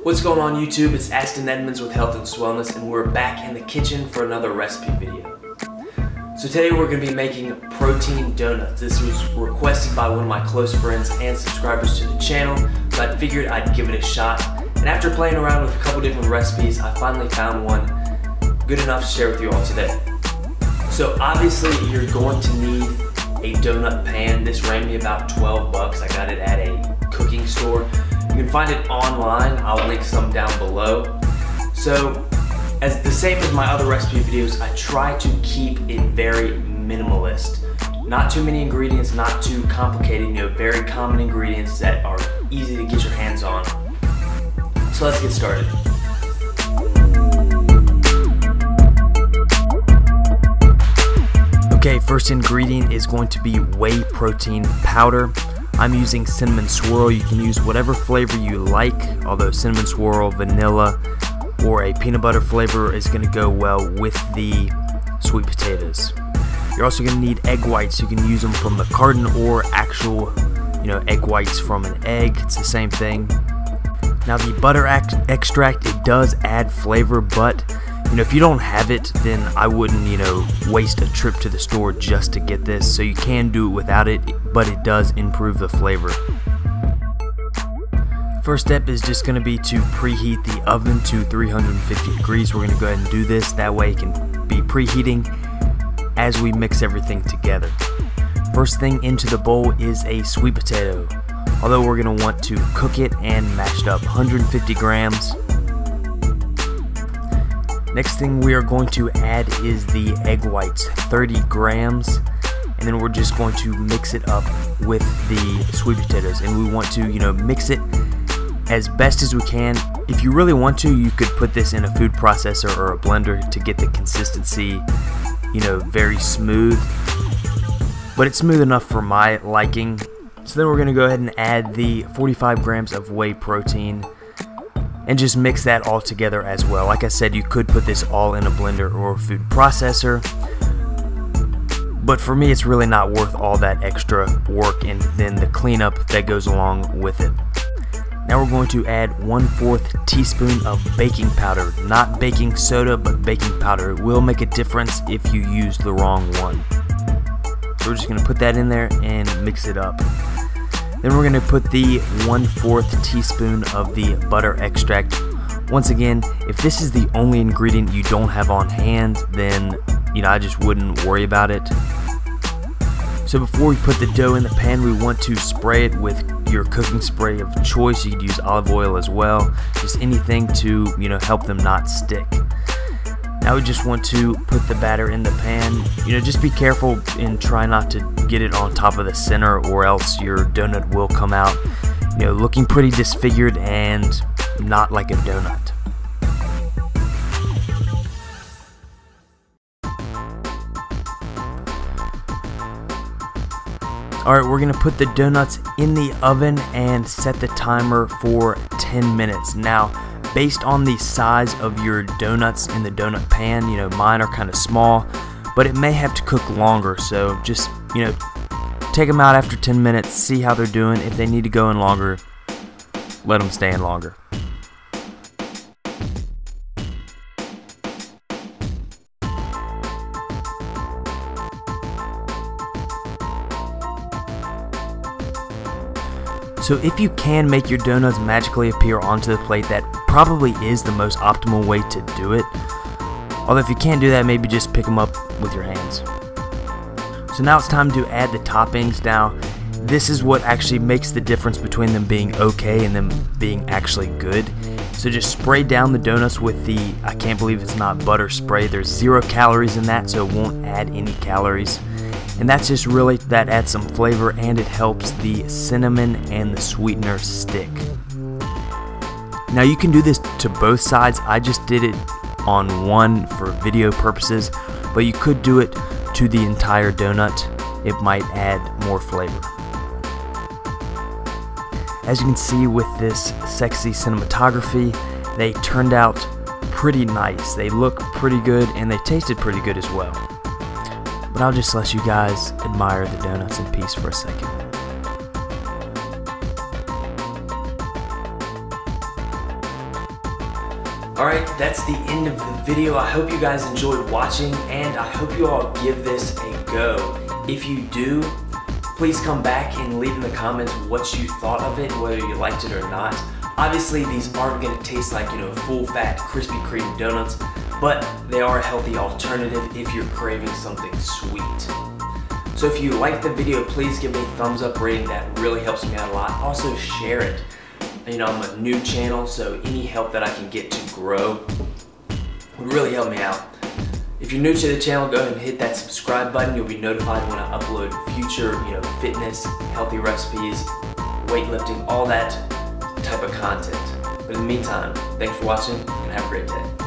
What's going on YouTube? It's Aston Edmonds with Health and Wellness, and we're back in the kitchen for another recipe video. So today we're going to be making protein donuts. This was requested by one of my close friends and subscribers to the channel, so I figured I'd give it a shot. And after playing around with a couple different recipes, I finally found one good enough to share with you all today. So obviously you're going to need a donut pan. This ran me about 12 bucks. I got it at a cooking store. You can find it online. I'll link some down below. So as the same as my other recipe videos, I try to keep it very minimalist. Not too many ingredients, not too complicated, very common ingredients that are easy to get your hands on. So let's get started. Okay, first ingredient is going to be whey protein powder. I'm using cinnamon swirl. You can use whatever flavor you like, although cinnamon swirl, vanilla, or a peanut butter flavor is going to go well with the sweet potatoes. You're also going to need egg whites. You can use them from the carton or actual, egg whites from an egg. It's the same thing. Now the butter extract, it does add flavor, but if you don't have it, then I wouldn't, waste a trip to the store just to get this. So you can do it without it, but it does improve the flavor. First step is just going to be to preheat the oven to 350 degrees. We're going to go ahead and do this. That way it can be preheating as we mix everything together. First thing into the bowl is a sweet potato. Although we're going to want to cook it and mash it up, 150 grams. Next thing we are going to add is the egg whites, 30 grams. And then we're just going to mix it up with the sweet potatoes. And we want to, mix it as best as we can. If you really want to, you could put this in a food processor or a blender to get the consistency, very smooth. But it's smooth enough for my liking. So then we're going to go ahead and add the 45 grams of whey protein and just mix that all together as well. Like I said, you could put this all in a blender or a food processor, but for me it's really not worth all that extra work and then the cleanup that goes along with it. Now we're going to add 1/4 teaspoon of baking powder, not baking soda but baking powder. It will make a difference if you use the wrong one. So we're just going to put that in there and mix it up. Then we're going to put the 1/4 teaspoon of the butter extract. Once again, if this is the only ingredient you don't have on hand, then I just wouldn't worry about it. So before we put the dough in the pan, we want to spray it with your cooking spray of choice. You could use olive oil as well, just anything to help them not stick. Now we just want to put the batter in the pan. Just be careful and try not to get it on top of the center, or else your donut will come out, looking pretty disfigured and not like a donut. Alright, we're going to put the donuts in the oven and set the timer for 10 minutes. Now, based on the size of your donuts in the donut pan, mine are kind of small, but it may have to cook longer. So just, take them out after 10 minutes, see how they're doing. If they need to go in longer, let them stay in longer. So if you can make your donuts magically appear onto the plate, that probably is the most optimal way to do it. Although if you can't do that, maybe just pick them up with your hands. So now it's time to add the toppings. Now, this is what actually makes the difference between them being okay and them being actually good. So just spray down the donuts with the, I can't believe it's not butter spray. There's 0 calories in that, so it won't add any calories. And that's just really, that adds some flavor and it helps the cinnamon and the sweetener stick. Now you can do this to both sides. I just did it on one for video purposes, but you could do it to the entire donut. It might add more flavor. As you can see with this sexy cinematography, they turned out pretty nice. They look pretty good and they tasted pretty good as well. But I'll just let you guys admire the donuts in peace for a second. Alright, that's the end of the video. I hope you guys enjoyed watching, and I hope you all give this a go. If you do, please come back and leave in the comments what you thought of it, whether you liked it or not. Obviously, these aren't going to taste like, full-fat Krispy Kreme donuts, but they are a healthy alternative if you're craving something sweet. So if you liked the video, please give me a thumbs up rating. That really helps me out a lot. Also, share it. I'm a new channel, so any help that I can get to grow would really help me out. If you're new to the channel, go ahead and hit that subscribe button. You'll be notified when I upload future, fitness, healthy recipes, weightlifting, all that type of content. But in the meantime, thanks for watching and have a great day.